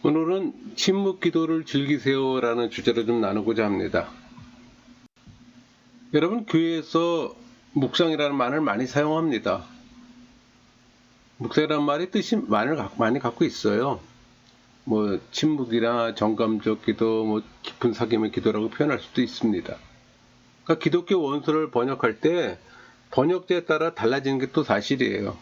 오늘은 침묵 기도를 즐기세요라는 주제로 좀 나누고자 합니다. 여러분, 교회에서 묵상이라는 말을 많이 사용합니다. 묵상이라는 말이 뜻이 많이 갖고 있어요. 침묵이나 정감적 기도, 깊은 사귐의 기도라고 표현할 수도 있습니다. 그러니까 기독교 원서를 번역할 때 번역자에 따라 달라지는 게 또 사실이에요.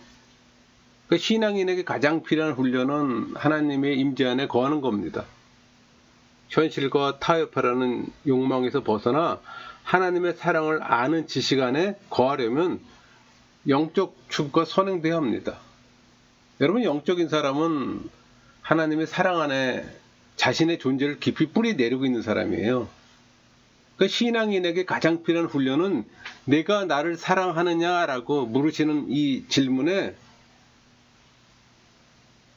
그러니까 신앙인에게 가장 필요한 훈련은 하나님의 임재 안에 거하는 겁니다. 현실과 타협하라는 욕망에서 벗어나 하나님의 사랑을 아는 지식 안에 거하려면 영적 축과 선행돼야 합니다. 여러분, 영적인 사람은 하나님의 사랑 안에 자신의 존재를 깊이 뿌리 내리고 있는 사람이에요. 그 신앙인에게 가장 필요한 훈련은 내가 나를 사랑하느냐라고 물으시는 이 질문에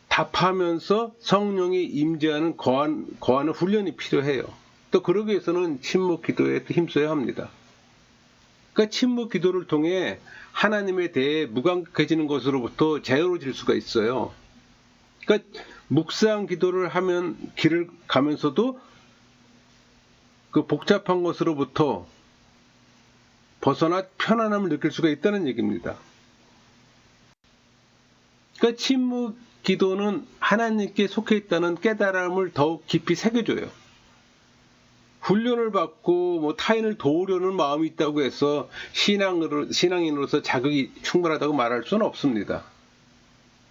답하면서 성령이 임재하는 거하는 훈련이 필요해요. 또 그러기 위해서는 침묵 기도에 힘써야 합니다. 그러니까 침묵 기도를 통해 하나님에 대해 무감각해지는 것으로부터 자유로워질 수가 있어요. 그러니까 묵상 기도를 하면 길을 가면서도 그 복잡한 것으로부터 벗어나 편안함을 느낄 수가 있다는 얘기입니다. 그러니까 침묵 기도는 하나님께 속해 있다는 깨달음을 더욱 깊이 새겨줘요. 훈련을 받고 타인을 도우려는 마음이 있다고 해서 신앙인으로서 자격이 충분하다고 말할 수는 없습니다.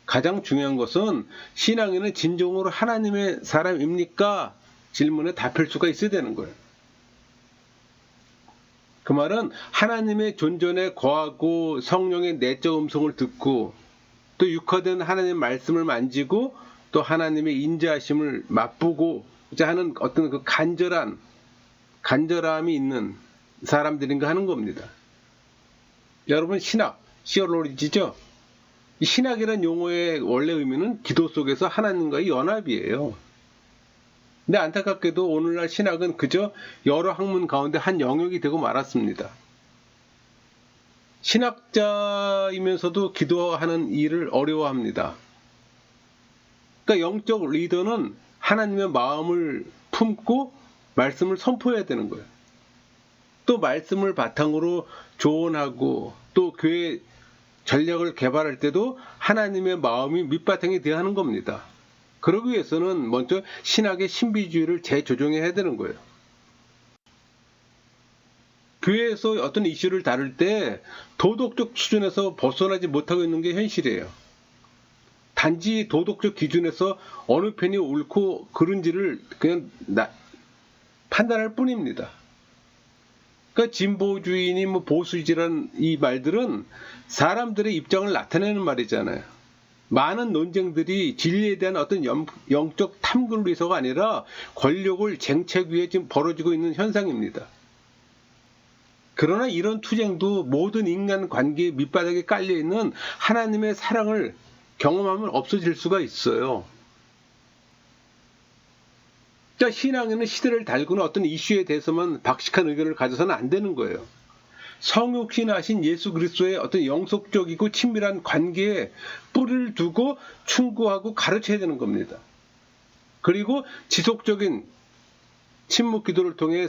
가장 중요한 것은 신앙인은 진정으로 하나님의 사람입니까? 질문에 답할 수가 있어야 되는 거예요. 그 말은 하나님의 존전에 거하고 성령의 내적 음성을 듣고 또 육화된 하나님의 말씀을 만지고 또 하나님의 인자하심을 맛보고자 하는 어떤 그 간절함이 있는 사람들인가 하는 겁니다. 여러분, 신학, 시어로리지죠? 이 신학이라는 용어의 원래 의미는 기도 속에서 하나님과의 연합이에요. 근데 안타깝게도 오늘날 신학은 그저 여러 학문 가운데 한 영역이 되고 말았습니다. 신학자이면서도 기도하는 일을 어려워합니다. 그러니까 영적 리더는 하나님의 마음을 품고 말씀을 선포해야 되는 거예요. 또 말씀을 바탕으로 조언하고 또 교회 전략을 개발할 때도 하나님의 마음이 밑바탕이 되어야 하는 겁니다. 그러기 위해서는 먼저 신학의 신비주의를 재조정해야 되는 거예요. 교회에서 어떤 이슈를 다룰 때 도덕적 수준에서 벗어나지 못하고 있는 게 현실이에요. 단지 도덕적 기준에서 어느 편이 옳고 그른지를 그냥 판단할 뿐입니다. 그러니까 진보주의니 보수주의란 이 말들은 사람들의 입장을 나타내는 말이잖아요. 많은 논쟁들이 진리에 대한 어떤 영적 탐구를 위해서가 아니라 권력을 쟁취하기 위해 지금 벌어지고 있는 현상입니다. 그러나 이런 투쟁도 모든 인간 관계의 밑바닥에 깔려있는 하나님의 사랑을 경험하면 없어질 수가 있어요. 자, 신앙인은 시대를 달구는 어떤 이슈에 대해서만 박식한 의견을 가져서는 안 되는 거예요. 성육신하신 예수 그리스도의 어떤 영속적이고 친밀한 관계에 뿌리를 두고 충고하고 가르쳐야 되는 겁니다. 그리고 지속적인 침묵 기도를 통해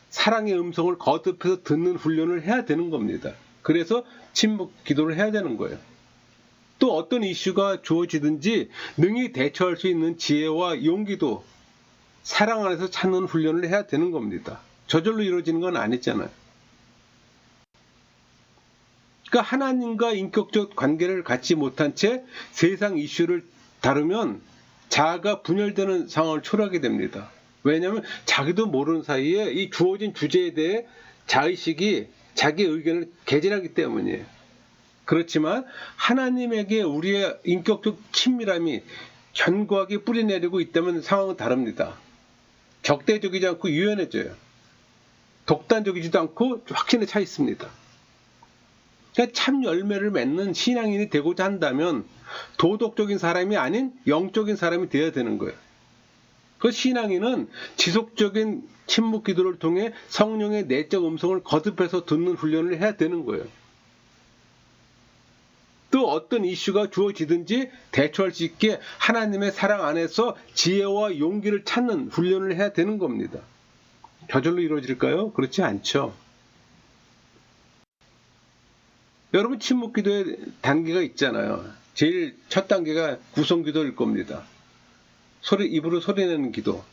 사랑의 음성을 거듭해서 듣는 훈련을 해야 되는 겁니다. 그래서 침묵 기도를 해야 되는 거예요. 또 어떤 이슈가 주어지든지 능히 대처할 수 있는 지혜와 용기도 사랑 안에서 찾는 훈련을 해야 되는 겁니다. 저절로 이루어지는 건 아니잖아요. 그러니까 하나님과 인격적 관계를 갖지 못한 채 세상 이슈를 다루면 자아가 분열되는 상황을 초래하게 됩니다. 왜냐하면 자기도 모르는 사이에 이 주어진 주제에 대해 자의식이 자기의 의견을 개진하기 때문이에요. 그렇지만 하나님에게 우리의 인격적 친밀함이 견고하게 뿌리내리고 있다면 상황은 다릅니다. 적대적이지 않고 유연해져요. 독단적이지도 않고 확신에 차 있습니다. 그러니까 참 열매를 맺는 신앙인이 되고자 한다면 도덕적인 사람이 아닌 영적인 사람이 되어야 되는 거예요. 그 신앙인은 지속적인 침묵 기도를 통해 성령의 내적 음성을 거듭해서 듣는 훈련을 해야 되는 거예요. 또 어떤 이슈가 주어지든지 대처할 수 있게 하나님의 사랑 안에서 지혜와 용기를 찾는 훈련을 해야 되는 겁니다. 저절로 이루어질까요? 그렇지 않죠. 여러분, 침묵기도의 단계가 있잖아요. 제일 첫 단계가 구성기도일 겁니다. 입으로 소리내는 기도.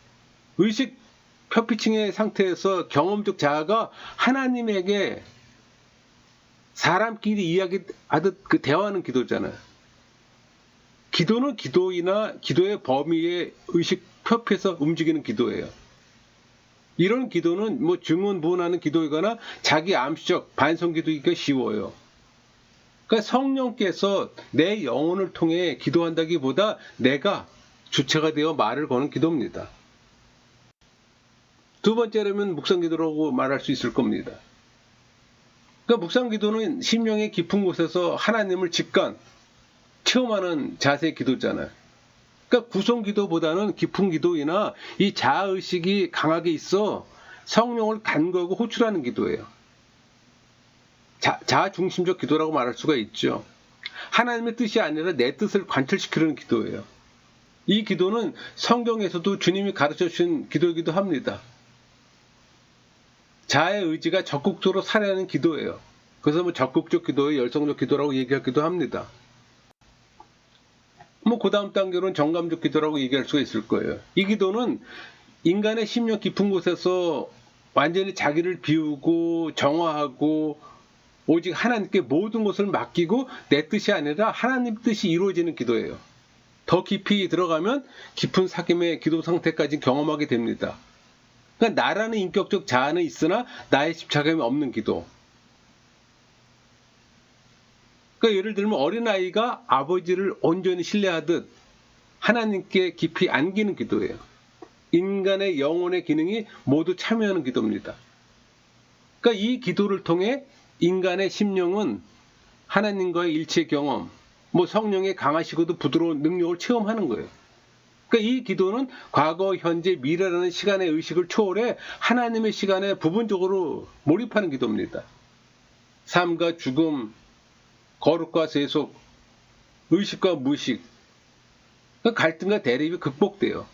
의식 표피층의 상태에서 경험적 자아가 하나님에게 사람끼리 이야기하듯 그 대화하는 기도잖아요. 기도는 기도이나 기도의 범위의 의식 표피에서 움직이는 기도예요. 이런 기도는 증언부언하는 기도이거나 자기 암시적 반성 기도이기가 쉬워요. 그러니까 성령께서 내 영혼을 통해 기도한다기보다 내가 주체가 되어 말을 거는 기도입니다. 두 번째라면 묵상기도라고 말할 수 있을 겁니다. 그러니까 묵상기도는 심령의 깊은 곳에서 하나님을 직관, 체험하는 자세의 기도잖아요. 그러니까 구성기도보다는 깊은 기도이나 이 자아의식이 강하게 있어 성령을 간구하고 호출하는 기도예요. 자아중심적 기도라고 말할 수가 있죠. 하나님의 뜻이 아니라 내 뜻을 관철시키려는 기도예요. 이 기도는 성경에서도 주님이 가르쳐주신 기도이기도 합니다. 자아의 의지가 적극적으로 살아내는 기도예요. 그래서 적극적 기도의 열성적 기도라고 얘기하기도 합니다. 그 다음 단계로는 정감적 기도라고 얘기할 수가 있을 거예요. 이 기도는 인간의 심령 깊은 곳에서 완전히 자기를 비우고 정화하고 오직 하나님께 모든 것을 맡기고 내 뜻이 아니라 하나님 뜻이 이루어지는 기도예요. 더 깊이 들어가면 깊은 사귐의 기도 상태까지 경험하게 됩니다. 그러니까 나라는 인격적 자아는 있으나 나의 집착감이 없는 기도. 그러니까 예를 들면 어린아이가 아버지를 온전히 신뢰하듯 하나님께 깊이 안기는 기도예요. 인간의 영혼의 기능이 모두 참여하는 기도입니다. 그러니까 이 기도를 통해 인간의 심령은 하나님과의 일체 경험, 성령의 강하시고도 부드러운 능력을 체험하는 거예요. 그러니까 이 기도는 과거, 현재, 미래라는 시간의 의식을 초월해 하나님의 시간에 부분적으로 몰입하는 기도입니다. 삶과 죽음, 거룩과 세속, 의식과 무의식, 갈등과 대립이 극복돼요.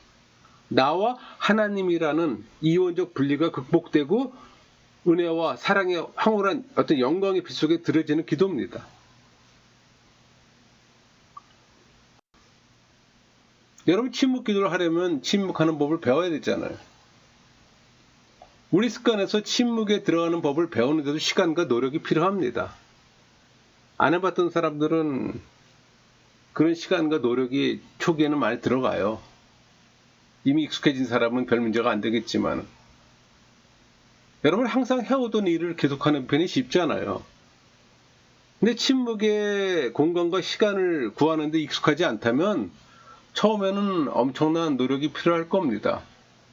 나와 하나님이라는 이원적 분리가 극복되고 은혜와 사랑의 황홀한 어떤 영광의 빛 속에 들어지는 기도입니다. 여러분, 침묵 기도를 하려면 침묵하는 법을 배워야 되잖아요. 우리 습관에서 침묵에 들어가는 법을 배우는데도 시간과 노력이 필요합니다. 안 해봤던 사람들은 그런 시간과 노력이 초기에는 많이 들어가요. 이미 익숙해진 사람은 별 문제가 안 되겠지만 여러분, 항상 해오던 일을 계속하는 편이 쉽잖아요. 근데 침묵의 공간과 시간을 구하는데 익숙하지 않다면 처음에는 엄청난 노력이 필요할 겁니다.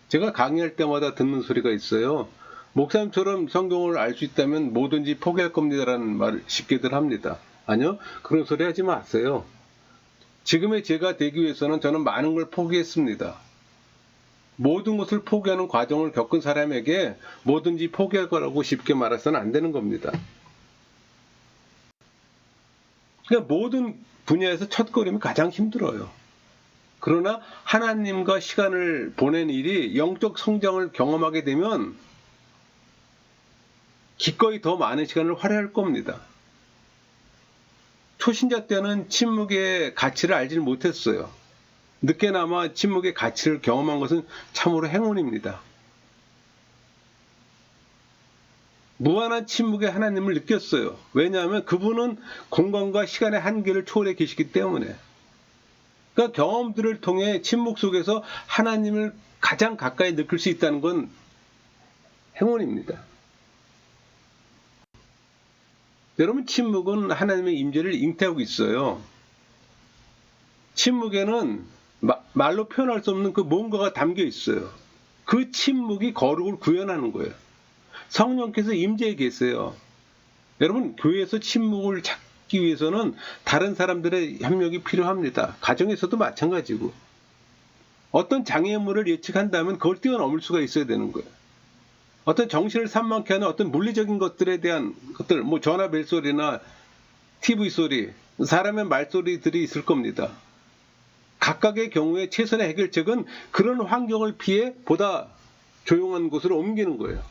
제가 강의할 때마다 듣는 소리가 있어요. 목사님처럼 성경을 알 수 있다면 뭐든지 포기할 겁니다라는 말을 쉽게들 합니다. 아니요, 그런 소리 하지 마세요. 지금의 제가 되기 위해서는 저는 많은 걸 포기했습니다. 모든 것을 포기하는 과정을 겪은 사람에게 뭐든지 포기할 거라고 쉽게 말해서는 안 되는 겁니다. 그러니까 모든 분야에서 첫걸음이 가장 힘들어요. 그러나 하나님과 시간을 보낸 일이 영적 성장을 경험하게 되면 기꺼이 더 많은 시간을 할애할 겁니다. 초신자 때는 침묵의 가치를 알지 못했어요. 늦게나마 침묵의 가치를 경험한 것은 참으로 행운입니다. 무한한 침묵의 하나님을 느꼈어요. 왜냐하면 그분은 공간과 시간의 한계를 초월해 계시기 때문에. 그러니까 경험들을 통해 침묵 속에서 하나님을 가장 가까이 느낄 수 있다는 건 행운입니다. 여러분, 침묵은 하나님의 임재를 잉태하고 있어요. 침묵에는 말로 표현할 수 없는 그 뭔가가 담겨 있어요. 그 침묵이 거룩을 구현하는 거예요. 성령께서 임재해 계세요. 여러분, 교회에서 침묵을 찾기 위해서는 다른 사람들의 협력이 필요합니다. 가정에서도 마찬가지고. 어떤 장애물을 예측한다면 그걸 뛰어넘을 수가 있어야 되는 거예요. 어떤 정신을 산만케 하는 어떤 물리적인 것들에 대한 것들, 전화 벨 소리나 TV 소리, 사람의 말소리들이 있을 겁니다. 각각의 경우에 최선의 해결책은 그런 환경을 피해 보다 조용한 곳으로 옮기는 거예요.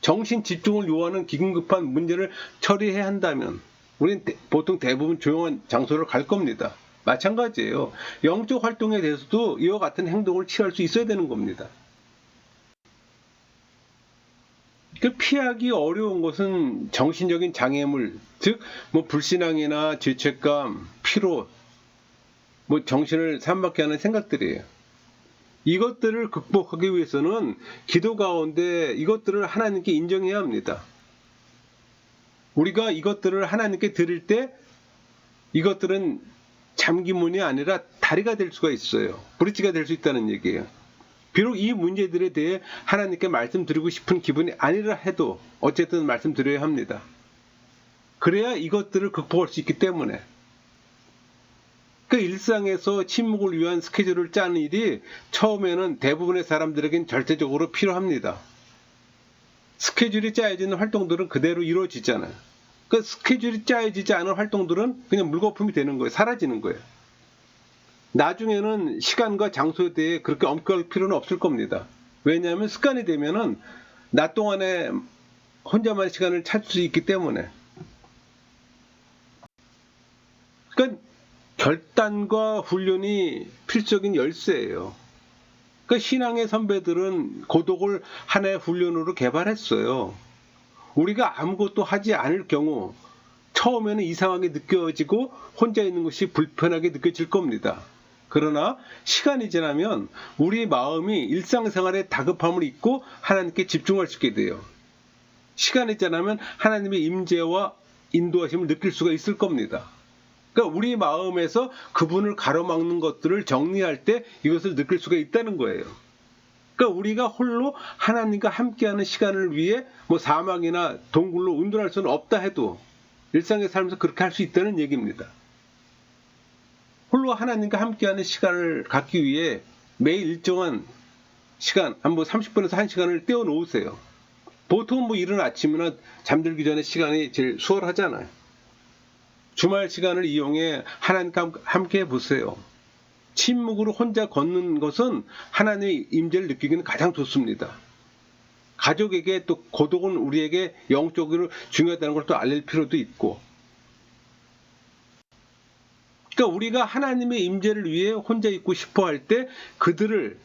정신 집중을 요하는 기급한 문제를 처리해야 한다면 우리는 보통 대부분 조용한 장소를 갈 겁니다. 마찬가지예요. 영적 활동에 대해서도 이와 같은 행동을 취할 수 있어야 되는 겁니다. 피하기 어려운 것은 정신적인 장애물, 즉 불신앙이나 죄책감, 피로, 정신을 산박해 하는 생각들이에요. 이것들을 극복하기 위해서는 기도 가운데 이것들을 하나님께 인정해야 합니다. 우리가 이것들을 하나님께 드릴 때 이것들은 잠기문이 아니라 다리가 될 수가 있어요. 브릿지가 될 수 있다는 얘기예요. 비록 이 문제들에 대해 하나님께 말씀드리고 싶은 기분이 아니라 해도 어쨌든 말씀드려야 합니다. 그래야 이것들을 극복할 수 있기 때문에. 일상에서 침묵을 위한 스케줄을 짜는 일이 처음에는 대부분의 사람들에겐 절대적으로 필요합니다. 스케줄이 짜여지는 활동들은 그대로 이루어지잖아요. 스케줄이 짜여지지 않은 활동들은 그냥 물거품이 되는 거예요. 사라지는 거예요. 나중에는 시간과 장소에 대해 그렇게 엄격할 필요는 없을 겁니다. 왜냐하면 습관이 되면은 낮 동안에 혼자만의 시간을 찾을 수 있기 때문에. 결단과 훈련이 필수적인 열쇠예요. 신앙의 선배들은 고독을 하나의 훈련으로 개발했어요. 우리가 아무것도 하지 않을 경우 처음에는 이상하게 느껴지고 혼자 있는 것이 불편하게 느껴질 겁니다. 그러나 시간이 지나면 우리 마음이 일상생활에 다급함을 잊고 하나님께 집중할 수 있게 돼요. 시간이 지나면 하나님의 임재와 인도하심을 느낄 수가 있을 겁니다. 우리 마음에서 그분을 가로막는 것들을 정리할 때 이것을 느낄 수가 있다는 거예요. 우리가 홀로 하나님과 함께하는 시간을 위해 사막이나 동굴로 운동할 수는 없다 해도 일상의 삶에서 그렇게 할 수 있다는 얘기입니다. 홀로 하나님과 함께하는 시간을 갖기 위해 매일 일정한 시간, 한 30분에서 1시간을 떼어놓으세요. 보통 이른 아침이나 잠들기 전에 시간이 제일 수월하잖아요. 주말 시간을 이용해 하나님과 함께 해보세요. 침묵으로 혼자 걷는 것은 하나님의 임재를 느끼기는 가장 좋습니다. 가족에게 또 고독은 우리에게 영적으로 중요하다는 걸 또 알릴 필요도 있고. 우리가 하나님의 임재를 위해 혼자 있고 싶어 할 때 그들을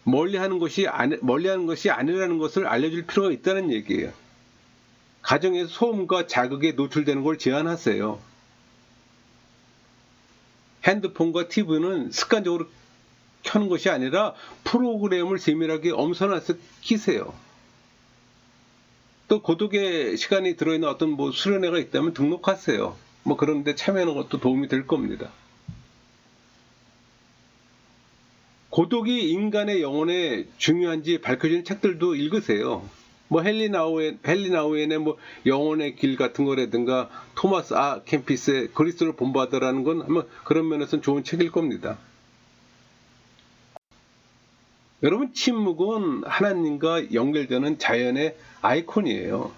멀리하는 것이 아니라는 것을 알려줄 필요가 있다는 얘기예요. 가정에서 소음과 자극에 노출되는 걸 제한하세요. 핸드폰과 TV는 습관적으로 켜는 것이 아니라 프로그램을 세밀하게 엄선해서 키세요. 또 고독의 시간이 들어있는 어떤 수련회가 있다면 등록하세요. 그런 데 참여하는 것도 도움이 될 겁니다. 고독이 인간의 영혼에 중요한지 밝혀지는 책들도 읽으세요. 헨리 나우엔의 영혼의 길 같은 거라든가 토마스 캠피스의 그리스도를 본받으라는 건 아마 그런 면에서는 좋은 책일 겁니다. 여러분, 침묵은 하나님과 연결되는 자연의 아이콘이에요.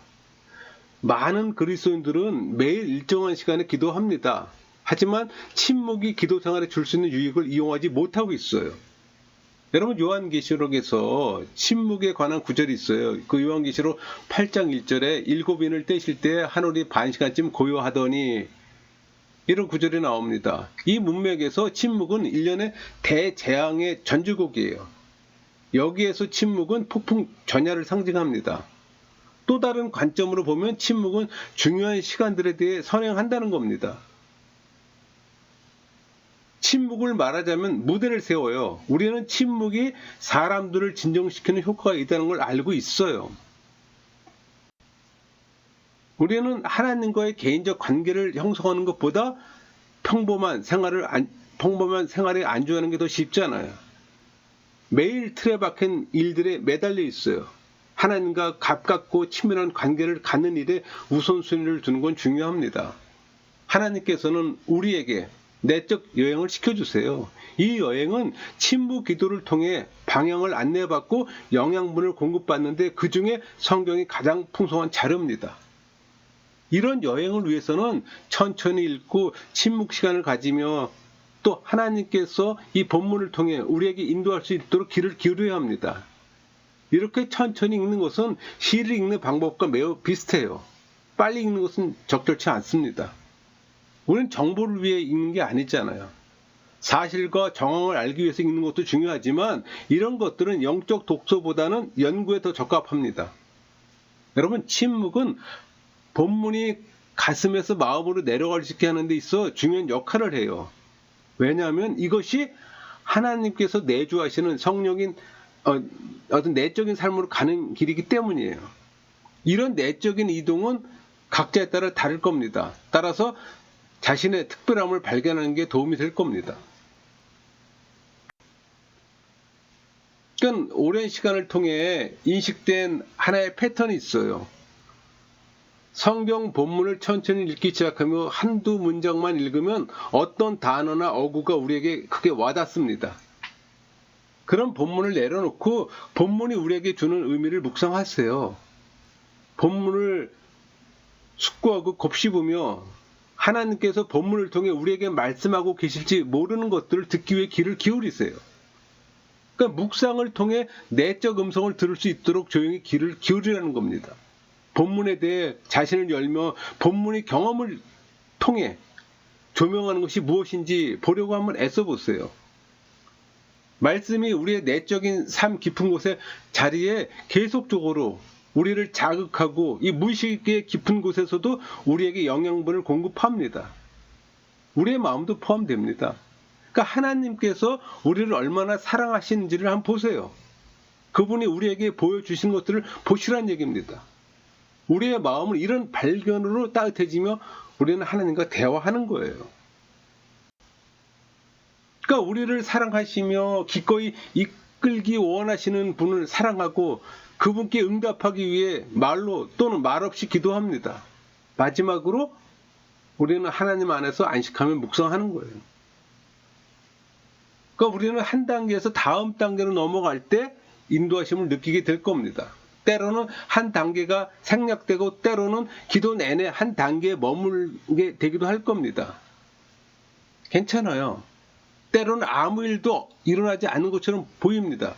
많은 그리스도인들은 매일 일정한 시간에 기도합니다. 하지만 침묵이 기도 생활에 줄 수 있는 유익을 이용하지 못하고 있어요. 여러분, 요한계시록에서 침묵에 관한 구절이 있어요. 요한계시록 8장 1절에 7인을 떼실 때 하늘이 반시간쯤 고요하더니 이런 구절이 나옵니다. 이 문맥에서 침묵은 일련의 대재앙의 전주곡이에요. 여기에서 침묵은 폭풍 전야를 상징합니다. 또 다른 관점으로 보면 침묵은 중요한 시간들에 대해 선행한다는 겁니다. 침묵을 말하자면 무대를 세워요. 우리는 침묵이 사람들을 진정시키는 효과가 있다는 걸 알고 있어요. 우리는 하나님과의 개인적 관계를 형성하는 것보다 평범한 생활에 안주하는 게 더 쉽잖아요. 매일 틀에 박힌 일들에 매달려 있어요. 하나님과 가깝고 친밀한 관계를 갖는 일에 우선순위를 두는 건 중요합니다. 하나님께서는 우리에게 내적 여행을 시켜주세요. 이 여행은 침묵 기도를 통해 방향을 안내받고 영양분을 공급받는데 그 중에 성경이 가장 풍성한 자료입니다. 이런 여행을 위해서는 천천히 읽고 침묵 시간을 가지며 또 하나님께서 이 본문을 통해 우리에게 인도할 수 있도록 귀를 기울여야 합니다. 이렇게 천천히 읽는 것은 시를 읽는 방법과 매우 비슷해요. 빨리 읽는 것은 적절치 않습니다. 우리는 정보를 위해 읽는 게 아니잖아요. 사실과 정황을 알기 위해서 읽는 것도 중요하지만 이런 것들은 영적 독서보다는 연구에 더 적합합니다. 여러분, 침묵은 본문이 가슴에서 마음으로 내려갈 수 있게 하는 데 있어 중요한 역할을 해요. 왜냐하면 이것이 하나님께서 내주하시는 성령인 어떤 내적인 삶으로 가는 길이기 때문이에요. 이런 내적인 이동은 각자에 따라 다를 겁니다. 따라서 자신의 특별함을 발견하는 게 도움이 될 겁니다. 그러니까 오랜 시간을 통해 인식된 하나의 패턴이 있어요. 성경 본문을 천천히 읽기 시작하며 한두 문장만 읽으면 어떤 단어나 어구가 우리에게 크게 와닿습니다. 그런 본문을 내려놓고 본문이 우리에게 주는 의미를 묵상하세요. 본문을 숙고하고 곱씹으며 하나님께서 본문을 통해 우리에게 말씀하고 계실지 모르는 것들을 듣기 위해 귀를 기울이세요. 그러니까 묵상을 통해 내적 음성을 들을 수 있도록 조용히 귀를 기울이라는 겁니다. 본문에 대해 자신을 열며 본문의 경험을 통해 조명하는 것이 무엇인지 보려고 한번 애써보세요. 말씀이 우리의 내적인 삶 깊은 곳에 자리에 계속적으로 우리를 자극하고 이 무의식의 깊은 곳에서도 우리에게 영양분을 공급합니다. 우리의 마음도 포함됩니다. 그러니까 하나님께서 우리를 얼마나 사랑하시는지를 한번 보세요. 그분이 우리에게 보여주신 것들을 보시라는 얘기입니다. 우리의 마음은 이런 발견으로 따뜻해지며 우리는 하나님과 대화하는 거예요. 그러니까 우리를 사랑하시며 기꺼이 이끌기 원하시는 분을 사랑하고 그분께 응답하기 위해 말로 또는 말없이 기도합니다. 마지막으로 우리는 하나님 안에서 안식하며 묵상하는 거예요. 그러니까 우리는 한 단계에서 다음 단계로 넘어갈 때 인도하심을 느끼게 될 겁니다. 때로는 한 단계가 생략되고 때로는 기도 내내 한 단계에 머물게 되기도 할 겁니다. 괜찮아요. 때로는 아무 일도 일어나지 않는 것처럼 보입니다.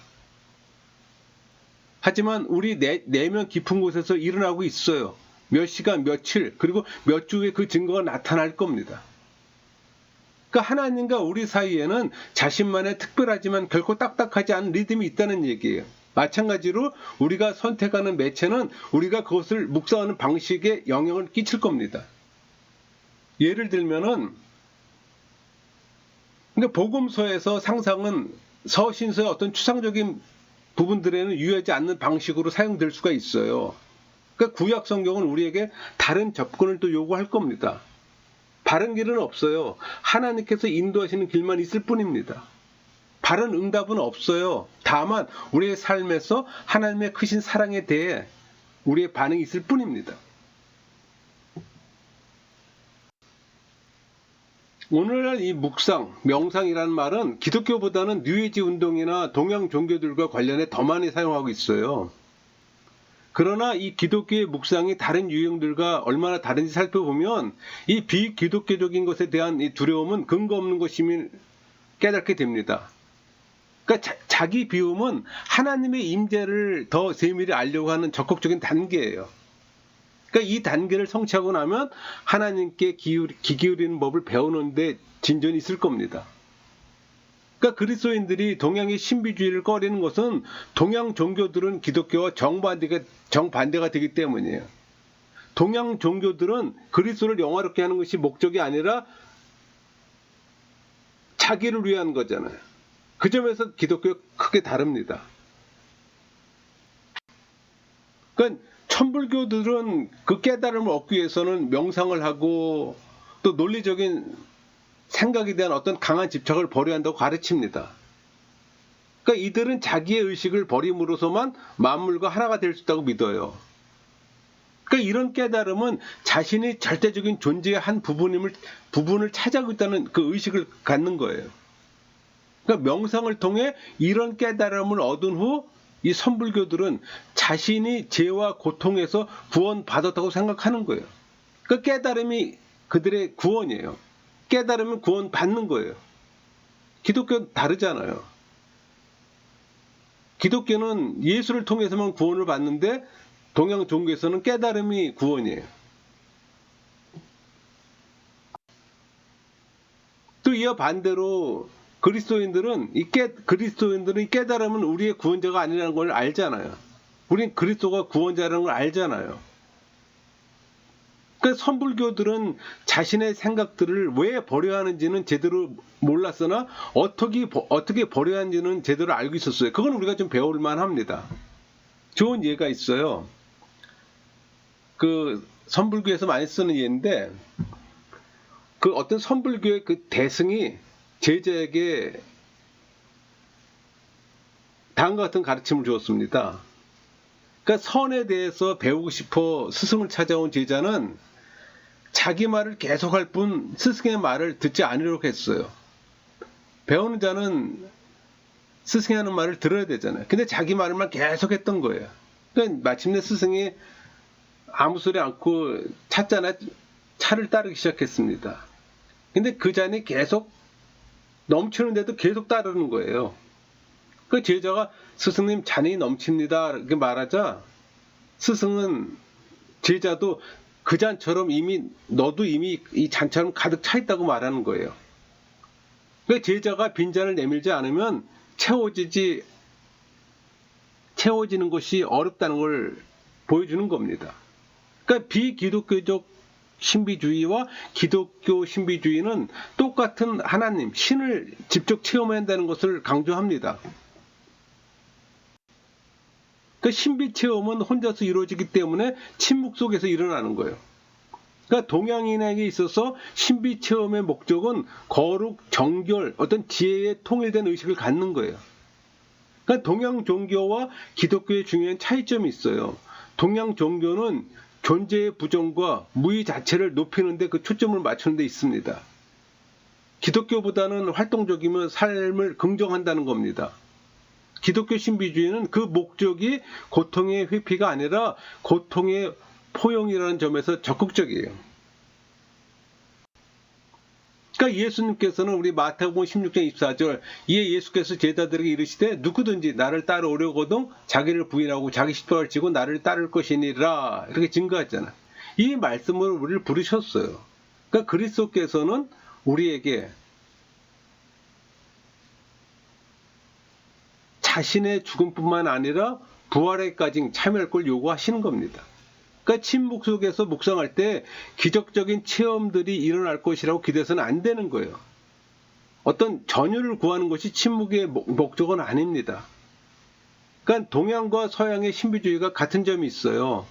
하지만 우리 내면 깊은 곳에서 일어나고 있어요. 몇 시간, 며칠, 그리고 몇 주 후에 그 증거가 나타날 겁니다. 그러니까 하나님과 우리 사이에는 자신만의 특별하지만 결코 딱딱하지 않은 리듬이 있다는 얘기예요. 마찬가지로 우리가 선택하는 매체는 우리가 그것을 묵상하는 방식에 영향을 끼칠 겁니다. 예를 들면은 근데 복음서에서 상상은 서신서의 어떤 추상적인 부분들에는 유효하지 않는 방식으로 사용될 수가 있어요. 그러니까 구약 성경은 우리에게 다른 접근을 또 요구할 겁니다. 바른 길은 없어요. 하나님께서 인도하시는 길만 있을 뿐입니다. 바른 응답은 없어요. 다만 우리의 삶에서 하나님의 크신 사랑에 대해 우리의 반응이 있을 뿐입니다. 오늘날 이 묵상, 명상이라는 말은 기독교보다는 뉴에이지 운동이나 동양 종교들과 관련해 더 많이 사용하고 있어요. 그러나 이 기독교의 묵상이 다른 유형들과 얼마나 다른지 살펴보면 이 비기독교적인 것에 대한 이 두려움은 근거 없는 것임을 깨닫게 됩니다. 그러니까 자기 비움은 하나님의 임재를 더 세밀히 알려고 하는 적극적인 단계예요. 그러니까 이 단계를 성취하고 나면 하나님께 귀 기울이는 법을 배우는데 진전이 있을 겁니다. 그러니까 그리스도인들이 동양의 신비주의를 꺼리는 것은 동양 종교들은 기독교와 정반대가 되기 때문이에요. 동양 종교들은 그리스도를 영화롭게 하는 것이 목적이 아니라 자기를 위한 거잖아요. 그 점에서 기독교가 크게 다릅니다. 그러니까 천불교들은 그 깨달음을 얻기 위해서는 명상을 하고 또 논리적인 생각에 대한 어떤 강한 집착을 버려야 한다고 가르칩니다. 그러니까 이들은 자기의 의식을 버림으로써만 만물과 하나가 될 수 있다고 믿어요. 그러니까 이런 깨달음은 자신이 절대적인 존재의 한 부분을 차지하고 있다는 그 의식을 갖는 거예요. 그러니까 명상을 통해 이런 깨달음을 얻은 후 이 선불교들은 자신이 죄와 고통에서 구원받았다고 생각하는 거예요. 그 깨달음이 그들의 구원이에요. 깨달으면 구원 받는 거예요. 기독교는 다르잖아요. 기독교는 예수를 통해서만 구원을 받는데 동양 종교에서는 깨달음이 구원이에요. 또 이와 반대로 그리스도인들은 이 깨달음은 우리의 구원자가 아니라는 걸 알잖아요. 우린 그리스도가 구원자라는 걸 알잖아요. 그러니까 선불교들은 자신의 생각들을 왜 버려야 하는지는 제대로 몰랐으나 어떻게 버려야 하는지는 제대로 알고 있었어요. 그건 우리가 좀 배울 만합니다. 좋은 예가 있어요. 그 선불교에서 많이 쓰는 예인데, 그 어떤 선불교의 그 대승이 제자에게 다음과 같은 가르침을 주었습니다. 그러니까 선에 대해서 배우고 싶어 스승을 찾아온 제자는 자기 말을 계속할 뿐 스승의 말을 듣지 않으려고 했어요. 배우는 자는 스승이 하는 말을 들어야 되잖아요. 근데 자기 말만 계속했던 거예요. 그러니까 마침내 스승이 아무 소리 않고 차를 따르기 시작했습니다. 근데 그 잔이 계속 넘치는데도 계속 따르는 거예요. 그 제자가 스승님 잔이 넘칩니다 이렇게 말하자 스승은 제자도 그 잔처럼 너도 이미 이 잔처럼 가득 차 있다고 말하는 거예요. 그 제자가 빈잔을 내밀지 않으면 채워지는 것이 어렵다는 걸 보여주는 겁니다. 그러니까 비기독교적 신비주의와 기독교 신비주의는 똑같은 하나님, 신을 직접 체험해야 한다는 것을 강조합니다. 그 신비 체험은 혼자서 이루어지기 때문에 침묵 속에서 일어나는 거예요. 그러니까 동양인에게 있어서 신비 체험의 목적은 거룩, 정결, 어떤 지혜에 통일된 의식을 갖는 거예요. 그러니까 동양 종교와 기독교의 중요한 차이점이 있어요. 동양 종교는 존재의 부정과 무의 자체를 높이는 데 그 초점을 맞추는 데 있습니다. 기독교보다는 활동적이면 삶을 긍정한다는 겁니다. 기독교 신비주의는 그 목적이 고통의 회피가 아니라 고통의 포용이라는 점에서 적극적이에요. 그러니까 예수님께서는 우리 마태복음 16장 24절 이에 예수께서 제자들에게 이르시되 누구든지 나를 따르오려거든 자기를 부인하고 자기 십자가를 지고 나를 따를 것이니라 이렇게 증거했잖아요. 이 말씀으로 우리를 부르셨어요. 그러니까 그리스도께서는 우리에게 자신의 죽음뿐만 아니라 부활에까지 참여할 걸 요구하시는 겁니다. 그러니까 침묵 속에서 묵상할 때 기적적인 체험들이 일어날 것이라고 기대해서는 안 되는 거예요. 어떤 전율을 구하는 것이 침묵의 목적은 아닙니다. 그러니까 동양과 서양의 신비주의가 같은 점이 있어요.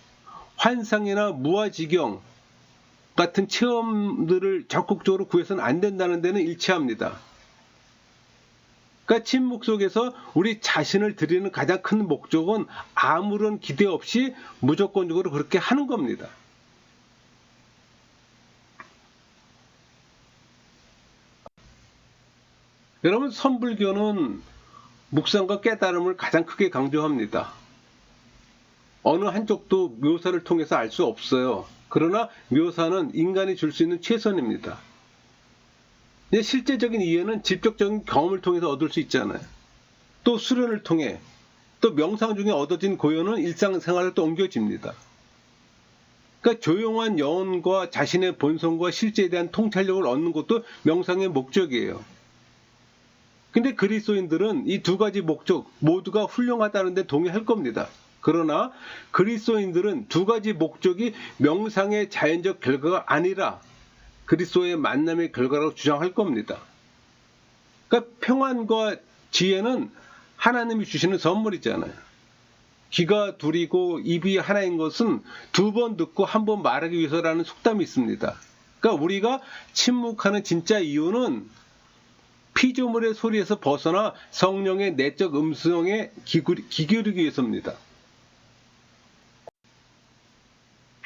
환상이나 무아지경 같은 체험들을 적극적으로 구해서는 안 된다는 데는 일치합니다. 그러니까 침묵 속에서 우리 자신을 드리는 가장 큰 목적은 아무런 기대 없이 무조건적으로 그렇게 하는 겁니다. 여러분, 선불교는 묵상과 깨달음을 가장 크게 강조합니다. 어느 한쪽도 묘사를 통해서 알 수 없어요. 그러나 묘사는 인간이 줄 수 있는 최선입니다. 실제적인 이해는 직접적인 경험을 통해서 얻을 수 있잖아요. 또 수련을 통해 또 명상 중에 얻어진 고요는 일상생활에 또 옮겨집니다. 그러니까 조용한 영혼과 자신의 본성과 실제에 대한 통찰력을 얻는 것도 명상의 목적이에요. 근데 그리스도인들은 이 두 가지 목적 모두가 훌륭하다는 데 동의할 겁니다. 그러나 그리스도인들은 두 가지 목적이 명상의 자연적 결과가 아니라 그리스도의 만남의 결과라고 주장할 겁니다. 그러니까 평안과 지혜는 하나님이 주시는 선물이잖아요. 귀가 둘이고 입이 하나인 것은 두 번 듣고 한 번 말하기 위해서라는 속담이 있습니다. 그러니까 우리가 침묵하는 진짜 이유는 피조물의 소리에서 벗어나 성령의 내적 음성에 귀 기울이기 위해서입니다.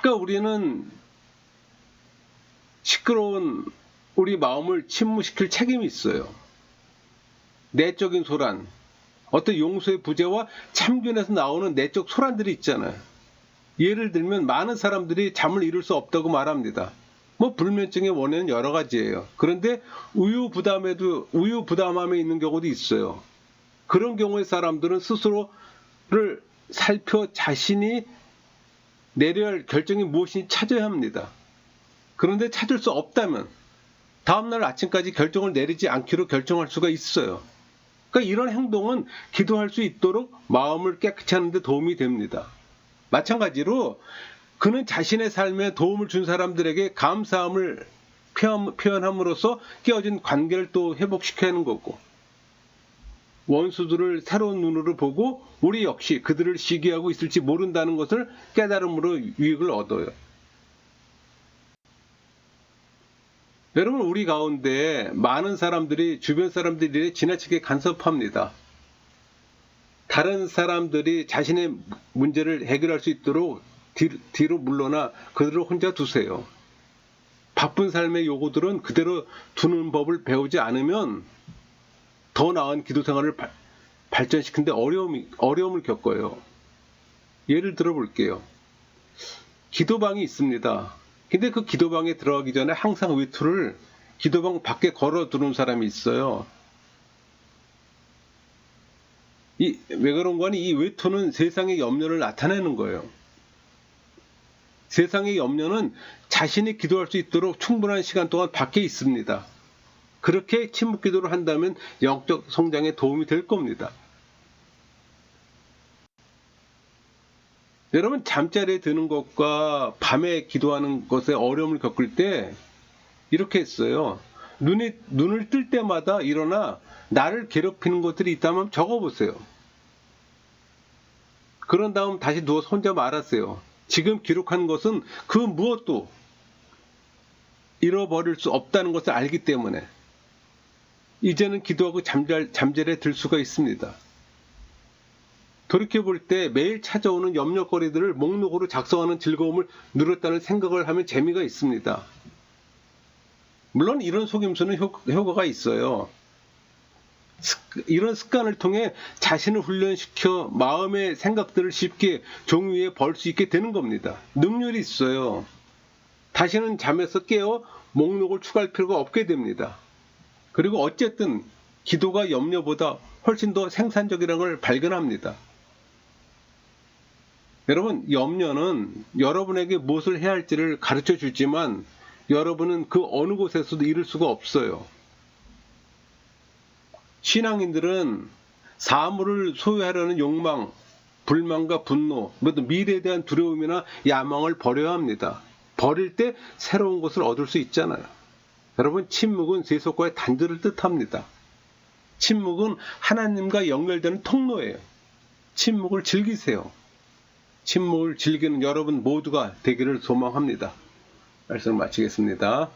그러니까 우리는 시끄러운 우리 마음을 침묵시킬 책임이 있어요. 내적인 소란, 어떤 용서의 부재와 참견에서 나오는 내적 소란들이 있잖아요. 예를 들면 많은 사람들이 잠을 이룰 수 없다고 말합니다. 뭐 불면증의 원인은 여러 가지예요. 그런데 우유부담함에 있는 경우도 있어요. 그런 경우에 사람들은 스스로를 살펴 자신이 내려야 할 결정이 무엇인지 찾아야 합니다. 그런데 찾을 수 없다면 다음날 아침까지 결정을 내리지 않기로 결정할 수가 있어요. 그러니까 이런 행동은 기도할 수 있도록 마음을 깨끗이 하는 데 도움이 됩니다. 마찬가지로 그는 자신의 삶에 도움을 준 사람들에게 감사함을 표현함으로써 깨어진 관계를 또 회복시켜야 하는 거고, 원수들을 새로운 눈으로 보고 우리 역시 그들을 시기하고 있을지 모른다는 것을 깨달음으로 유익을 얻어요. 여러분, 우리 가운데 많은 사람들이 주변 사람들이 지나치게 간섭합니다. 다른 사람들이 자신의 문제를 해결할 수 있도록 뒤로 물러나 그들을 혼자 두세요. 바쁜 삶의 요구들은 그대로 두는 법을 배우지 않으면 더 나은 기도 생활을 발전시키는데 어려움을 겪어요. 예를 들어 볼게요. 기도방이 있습니다. 근데 그 기도방에 들어가기 전에 항상 외투를 기도방 밖에 걸어 두는 사람이 있어요. 왜 그런 거니? 이 외투는 세상의 염려를 나타내는 거예요. 세상의 염려는 자신이 기도할 수 있도록 충분한 시간 동안 밖에 있습니다. 그렇게 침묵 기도를 한다면 영적 성장에 도움이 될 겁니다. 여러분, 잠자리에 드는 것과 밤에 기도하는 것에 어려움을 겪을 때 이렇게 했어요. 눈을 뜰 때마다 일어나 나를 괴롭히는 것들이 있다면 적어보세요. 그런 다음 다시 누워서 혼자 말하세요. 지금 기록한 것은 그 무엇도 잃어버릴 수 없다는 것을 알기 때문에 이제는 기도하고 잠자리에 들 수가 있습니다. 돌이켜볼 때 매일 찾아오는 염려거리들을 목록으로 작성하는 즐거움을 누렸다는 생각을 하면 재미가 있습니다. 물론 이런 속임수는 효과가 있어요. 이런 습관을 통해 자신을 훈련시켜 마음의 생각들을 쉽게 종이 위에 벌 수 있게 되는 겁니다. 능률이 있어요. 다시는 잠에서 깨어 목록을 추가할 필요가 없게 됩니다. 그리고 어쨌든 기도가 염려보다 훨씬 더 생산적이라는 걸 발견합니다. 여러분, 염려는 여러분에게 무엇을 해야 할지를 가르쳐 주지만 여러분은 그 어느 곳에서도 이룰 수가 없어요. 신앙인들은 사물을 소유하려는 욕망, 불만과 분노, 미래에 대한 두려움이나 야망을 버려야 합니다. 버릴 때 새로운 것을 얻을 수 있잖아요. 여러분, 침묵은 세속과의 단절을 뜻합니다. 침묵은 하나님과 연결되는 통로예요. 침묵을 즐기세요. 침묵을 즐기는 여러분 모두가 되기를 소망합니다. 말씀 마치겠습니다.